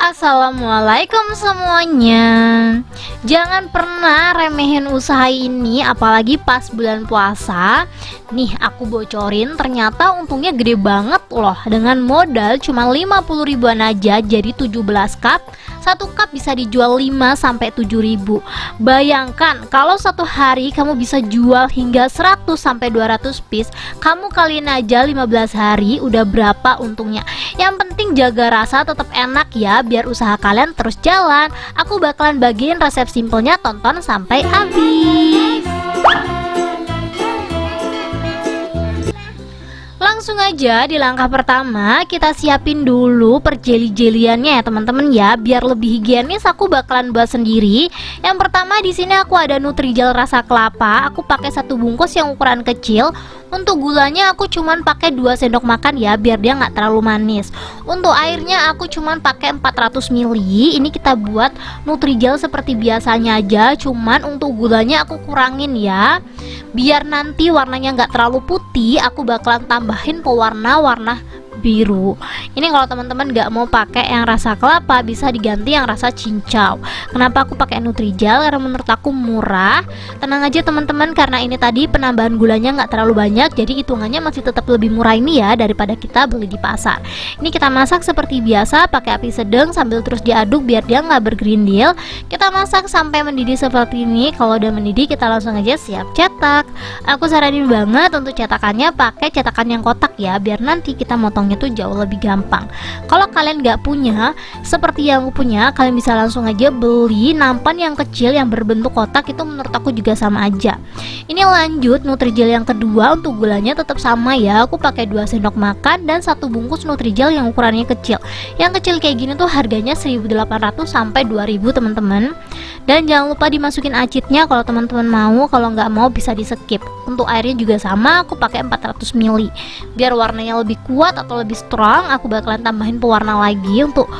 Assalamualaikum semuanya. Jangan pernah remehin usaha ini, apalagi pas bulan puasa. Nih aku bocorin, ternyata untungnya gede banget loh. Dengan modal cuma 50 ribuan aja, jadi 17 cup. Satu cup bisa dijual 5-7 ribu. Bayangkan kalau satu hari kamu bisa jual hingga 100-200 piece. Kamu kaliin aja 15 hari, udah berapa untungnya. Yang penting jaga rasa tetap enak ya, biar usaha kalian terus jalan. Aku bakalan bagiin resep simpelnya, tonton sampai habis. Langsung aja di langkah pertama kita siapin dulu perjeli-jeliannya ya teman-teman ya, biar lebih higienis aku bakalan buat sendiri. Yang pertama di sini aku ada Nutrijel rasa kelapa, aku pakai 1 bungkus yang ukuran kecil. Untuk gulanya aku cuman pakai 2 sendok makan ya, biar dia nggak terlalu manis. Untuk airnya aku cuman pakai 400 ml. Ini kita buat Nutrijel seperti biasanya aja, cuman untuk gulanya aku kurangin ya, biar nanti warnanya nggak terlalu putih. Aku bakalan tambahin pewarna biru. Ini kalau teman-teman nggak mau pakai yang rasa kelapa, bisa diganti yang rasa cincau. Kenapa aku pakai Nutrijel? Karena menurut aku murah. Tenang aja teman-teman, karena ini tadi penambahan gulanya nggak terlalu banyak, jadi hitungannya masih tetap lebih murah ini ya daripada kita beli di pasar. Ini kita masak seperti biasa, pakai api sedang sambil terus diaduk biar dia nggak bergerindil. Kita masak sampai mendidih seperti ini. Kalau udah mendidih kita langsung aja siap cetak. Aku saranin banget untuk cetakannya pakai cetakan yang kotak ya, biar nanti kita motongnya tuh jauh lebih gampang. Kalau kalian nggak punya seperti yang aku punya, kalian bisa langsung aja beli nampan yang kecil yang berbentuk kotak, itu menurut aku juga sama aja. Ini lanjut Nutrijel yang kedua, untuk gulanya tetap sama ya, aku pakai 2 sendok makan dan 1 bungkus Nutrijel yang ukurannya kecil. Yang kecil kayak gini tuh harganya 1.800 sampai 2.000 teman-teman. Dan jangan lupa dimasukin acitnya kalau teman-teman mau, kalau nggak mau bisa di skip. Untuk airnya juga sama, aku pakai 400 ml. Biar warnanya lebih kuat atau lebih strong, aku bakalan tambahin pewarna lagi. Untuk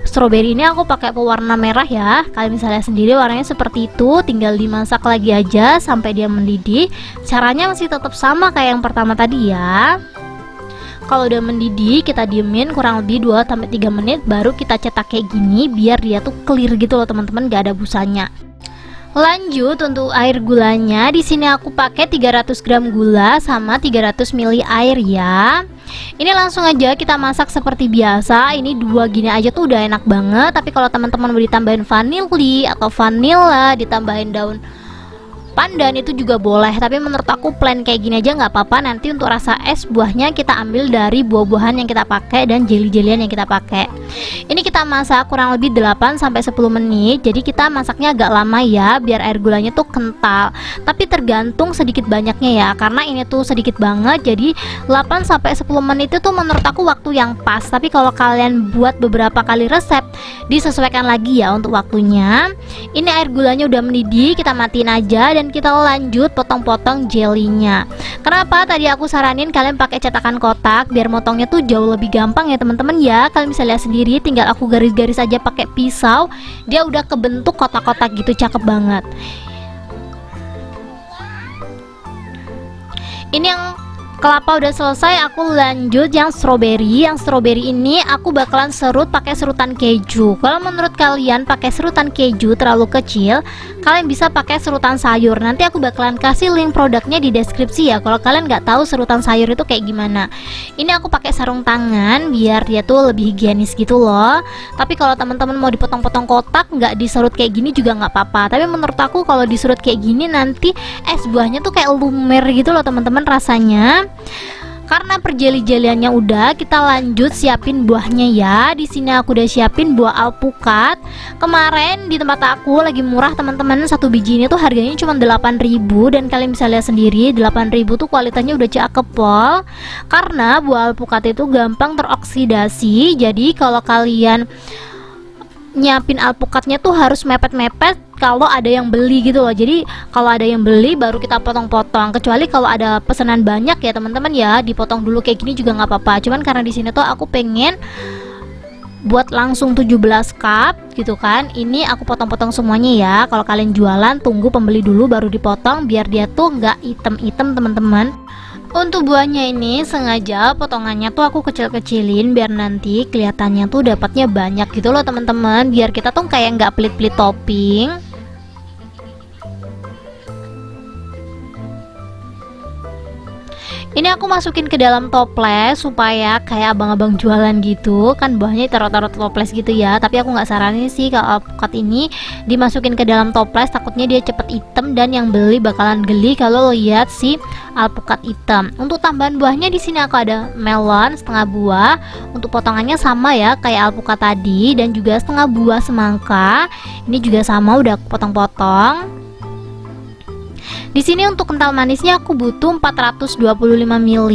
strawberry ini aku pakai pewarna merah ya. Kalian bisa lihat sendiri warnanya seperti itu, tinggal dimasak lagi aja sampai dia mendidih. Caranya masih tetap sama kayak yang pertama tadi ya. Kalau udah mendidih kita diemin kurang lebih 2-3 menit, baru kita cetak kayak gini biar dia tuh clear gitu loh teman-teman, gak ada busanya. Lanjut untuk air gulanya, di sini aku pakai 300 gram gula sama 300 ml air ya. Ini langsung aja kita masak seperti biasa. Ini 2 gini aja tuh udah enak banget. Tapi kalau teman-teman mau ditambahin vanili atau vanilla, ditambahin daun pandan itu juga boleh, tapi menurut aku plain kayak gini aja nggak apa-apa. Nanti untuk rasa es buahnya kita ambil dari buah-buahan yang kita pakai dan jeli-jelian yang kita pakai. Ini kita masak kurang lebih 8-10 menit. Jadi kita masaknya agak lama ya, biar air gulanya tuh kental. Tapi tergantung sedikit banyaknya ya, karena ini tuh sedikit banget. Jadi 8-10 menit itu tuh menurut aku waktu yang pas. Tapi kalau kalian buat beberapa kali resep, disesuaikan lagi ya untuk waktunya. Ini air gulanya udah mendidih, kita matiin aja dan kita lanjut potong-potong jelinya. Kenapa tadi aku saranin kalian pakai cetakan kotak, biar motongnya tuh jauh lebih gampang ya teman-teman ya. Kalian bisa lihat sendiri, tinggal aku garis-garis aja pakai pisau, dia udah kebentuk kotak-kotak gitu, cakep banget. Ini yang kelapa udah selesai, aku lanjut yang strawberry. Yang strawberry ini aku bakalan serut pakai serutan keju. Kalau menurut kalian pakai serutan keju terlalu kecil, kalian bisa pakai serutan sayur. Nanti aku bakalan kasih link produknya di deskripsi ya, kalau kalian nggak tahu serutan sayur itu kayak gimana. Ini aku pakai sarung tangan biar dia tuh lebih higienis gitu loh. Tapi kalau teman-teman mau dipotong-potong kotak, nggak diserut kayak gini juga nggak apa-apa. Tapi menurut aku kalau diserut kayak gini nanti es buahnya tuh kayak lumer gitu loh teman-teman rasanya. Karena perjeli-jeliannya udah, kita lanjut siapin buahnya ya. Di sini aku udah siapin buah alpukat. Kemarin di tempat aku lagi murah teman-teman, 1 biji ini tuh harganya cuma 8.000, dan kalian bisa lihat sendiri 8.000 tuh kualitasnya udah cakep pol. Karena buah alpukat itu gampang teroksidasi. Jadi kalau kalian nyiapin alpukatnya tuh harus mepet-mepet kalau ada yang beli gitu loh. Jadi kalau ada yang beli baru kita potong-potong. Kecuali kalau ada pesanan banyak ya teman-teman ya, dipotong dulu kayak gini juga nggak apa-apa. Cuman karena di sini tuh aku pengen buat langsung 17 cup gitu kan, ini aku potong-potong semuanya ya. Kalau kalian jualan tunggu pembeli dulu baru dipotong biar dia tuh nggak item-item teman-teman. Untuk buahnya ini sengaja potongannya tuh aku kecil-kecilin biar nanti kelihatannya tuh dapatnya banyak gitu loh teman-teman, biar kita tuh kayak nggak pelit-pelit topping. Ini aku masukin ke dalam toples supaya kayak abang-abang jualan gitu kan, buahnya taruh-taruh toples gitu ya. Tapi aku nggak saranin sih kalau alpukat ini dimasukin ke dalam toples, takutnya dia cepet hitam dan yang beli bakalan geli kalau lihat si alpukat hitam. Untuk tambahan buahnya di sini aku ada melon setengah buah. Untuk potongannya sama ya kayak alpukat tadi, dan juga setengah buah semangka. Ini juga sama udah potong-potong. Di sini untuk kental manisnya aku butuh 425 ml.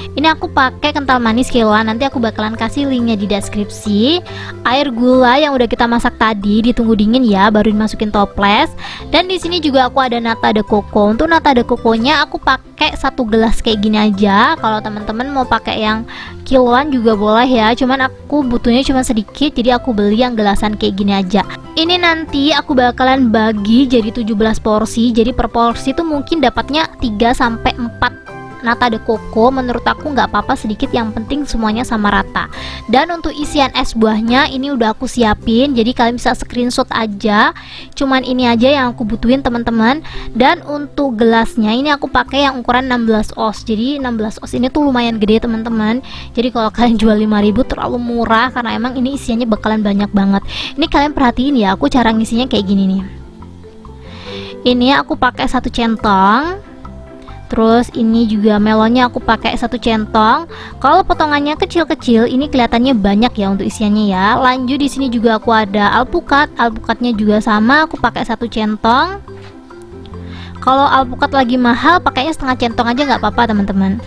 Ini aku pakai kental manis kiloan, nanti aku bakalan kasih linknya di deskripsi. Air gula yang udah kita masak tadi ditunggu dingin ya, baru dimasukin toples. Dan di sini juga aku ada nata de coco. Untuk nata de coconya aku pakai 1 gelas kayak gini aja. Kalau teman-teman mau pakai yang kiloan juga boleh ya, cuman aku butuhnya cuma sedikit, jadi aku beli yang gelasan kayak gini aja. Ini nanti aku bakalan bagi jadi 17 porsi, jadi per porsi tuh mungkin dapatnya 3-4 nata de coco. Menurut aku nggak apa-apa sedikit, yang penting semuanya sama rata. Dan untuk isian es buahnya ini udah aku siapin, jadi kalian bisa screenshot aja. Cuman ini aja yang aku butuhin teman-teman. Dan untuk gelasnya ini aku pakai yang ukuran 16 oz. Jadi 16 oz ini tuh lumayan gede teman-teman. Jadi kalau kalian jual 5.000 terlalu murah, karena emang ini isiannya bakalan banyak banget. Ini kalian perhatiin ya, aku cara ngisinya kayak gini nih. Ini aku pakai 1 centong. Terus ini juga melonnya aku pakai 1 centong. Kalau potongannya kecil-kecil ini kelihatannya banyak ya untuk isiannya ya. Lanjut di sini juga aku ada alpukat. Alpukatnya juga sama, aku pakai 1 centong. Kalau alpukat lagi mahal pakainya setengah centong aja nggak apa-apa teman-teman.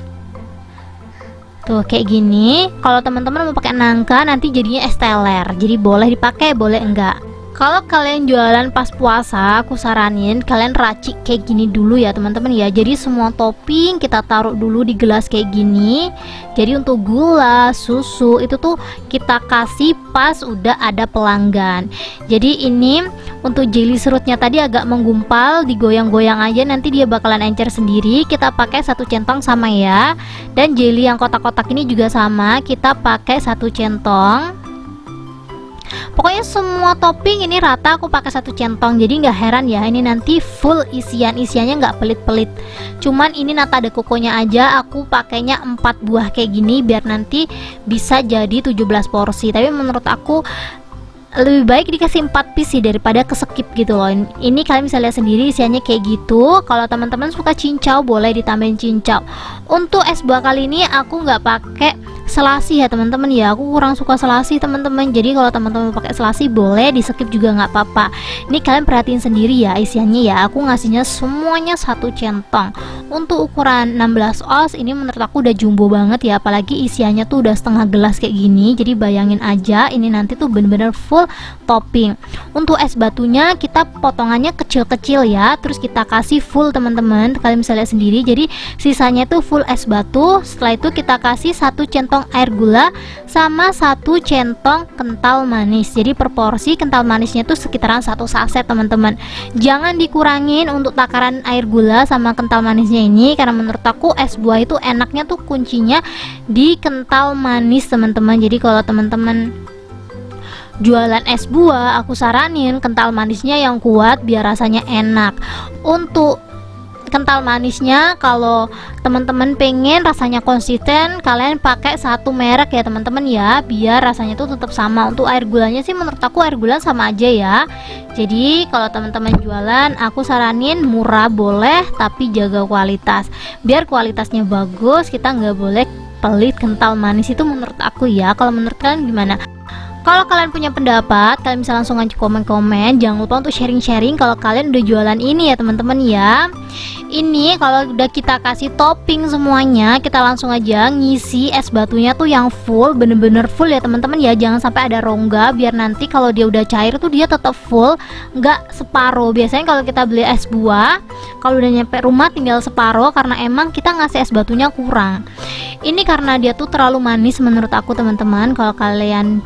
Tuh kayak gini. Kalau teman-teman mau pakai nangka nanti jadinya es teler. Jadi boleh dipakai, boleh enggak. Kalau kalian jualan pas puasa, aku saranin kalian racik kayak gini dulu ya teman-teman ya. Jadi semua topping kita taruh dulu di gelas kayak gini. Jadi untuk gula, susu itu tuh kita kasih pas udah ada pelanggan. Jadi ini untuk jelly serutnya tadi agak menggumpal, digoyang-goyang aja nanti dia bakalan encer sendiri. Kita pakai 1 centong sama ya. Dan jelly yang kotak-kotak ini juga sama, kita pakai 1 centong. Pokoknya semua topping ini rata aku pakai 1 centong. Jadi nggak heran ya, ini nanti full isiannya nggak pelit-pelit. Cuman ini nata de coconya aja aku pakainya 4 buah kayak gini biar nanti bisa jadi 17 porsi. Tapi menurut aku lebih baik dikasih 4 piece sih daripada keskip gitu loh. Ini kalian bisa lihat sendiri isiannya kayak gitu. Kalau teman-teman suka cincau boleh ditambahin cincau. Untuk es buah kali ini aku nggak pakai selasi ya teman-teman ya, aku kurang suka selasi teman-teman. Jadi kalau teman-teman pakai selasi boleh di skip juga nggak apa-apa. Ini kalian perhatiin sendiri ya isiannya ya, aku ngasihnya semuanya 1 centong. Untuk ukuran 16 oz ini menurut aku udah jumbo banget ya, apalagi isiannya tuh udah setengah gelas kayak gini. Jadi bayangin aja ini nanti tuh bener-bener full topping. Untuk es batunya kita potongannya kecil-kecil ya, terus kita kasih full teman-teman, kalian bisa lihat sendiri. Jadi sisanya tuh full es batu. Setelah itu kita kasih 1 centong air gula sama 1 centong kental manis. Jadi per porsi kental manisnya tuh sekitaran 1 saset teman-teman. Jangan dikurangin untuk takaran air gula sama kental manisnya ini, karena menurut aku es buah itu enaknya tuh kuncinya di kental manis teman-teman. Jadi kalau teman-teman jualan es buah, aku saranin kental manisnya yang kuat biar rasanya enak. Untuk kental manisnya kalau teman-teman pengen rasanya konsisten, kalian pakai 1 merek ya teman-teman ya, biar rasanya tuh tetap sama. Untuk air gulanya sih menurut aku air gula sama aja ya. Jadi kalau teman-teman jualan aku saranin murah boleh, tapi jaga kualitas. Biar kualitasnya bagus, kita nggak boleh pelit kental manis itu menurut aku ya. Kalau menurut kalian gimana? Kalau kalian punya pendapat, kalian bisa langsung aja komen-komen. Jangan lupa untuk sharing-sharing kalau kalian udah jualan ini ya teman-teman ya. Ini kalau udah kita kasih topping semuanya, kita langsung aja ngisi es batunya tuh yang full, bener-bener full ya teman-teman ya. Jangan sampai ada rongga, biar nanti kalau dia udah cair tuh dia tetap full, nggak separuh. Biasanya kalau kita beli es buah, kalau udah nyampe rumah tinggal separuh, karena emang kita ngasih es batunya kurang. Ini karena dia tuh terlalu manis menurut aku teman-teman. Kalau kalian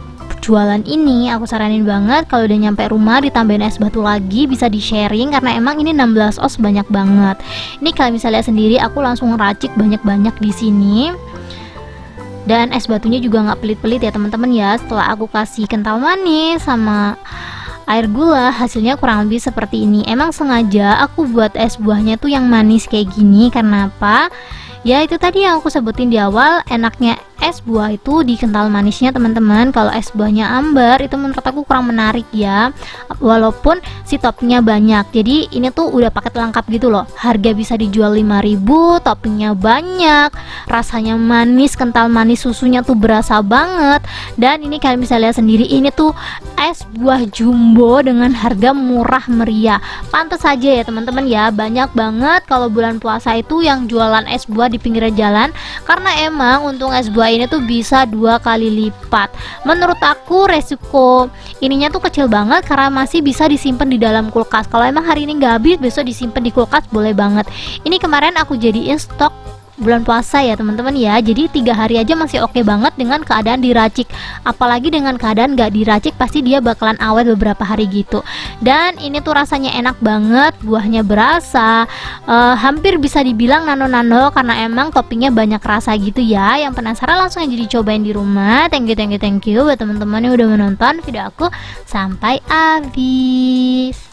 jualan ini, aku saranin banget kalau udah nyampe rumah ditambahin es batu lagi, bisa di sharing karena emang ini 16 oz banyak banget. Ini kalian bisa lihat sendiri, aku langsung racik banyak-banyak di sini. Dan es batunya juga nggak pelit-pelit ya teman-teman ya. Setelah aku kasih kental manis sama air gula, hasilnya kurang lebih seperti ini. Emang sengaja aku buat es buahnya tuh yang manis kayak gini, karena apa? Ya itu tadi yang aku sebutin di awal, enaknya es buah itu di kental manisnya teman-teman. Kalau es buahnya amber itu menurut aku kurang menarik ya, walaupun si toppingnya banyak. Jadi ini tuh udah paket lengkap gitu loh. Harga bisa dijual 5.000, toppingnya banyak, rasanya manis, kental manis, susunya tuh berasa banget. Dan ini kalian bisa lihat sendiri, ini tuh es buah jumbo dengan harga murah meriah. Pantes aja ya teman-teman ya, banyak banget kalau bulan puasa itu yang jualan es buah di pinggir jalan, karena emang untung es buah ini tuh bisa 2 kali lipat. Menurut aku resiko ininya tuh kecil banget karena masih bisa disimpan di dalam kulkas. Kalau emang hari ini nggak habis, besok disimpan di kulkas boleh banget. Ini kemarin aku jadiin stok bulan puasa ya teman-teman ya, jadi 3 hari aja masih oke banget dengan keadaan diracik. Apalagi dengan keadaan nggak diracik pasti dia bakalan awet beberapa hari gitu. Dan ini tuh rasanya enak banget, buahnya berasa, hampir bisa dibilang nano-nano karena emang toppingnya banyak rasa gitu ya. Yang penasaran langsung aja dicobain di rumah. Thank you buat teman-teman yang udah menonton video aku sampai habis.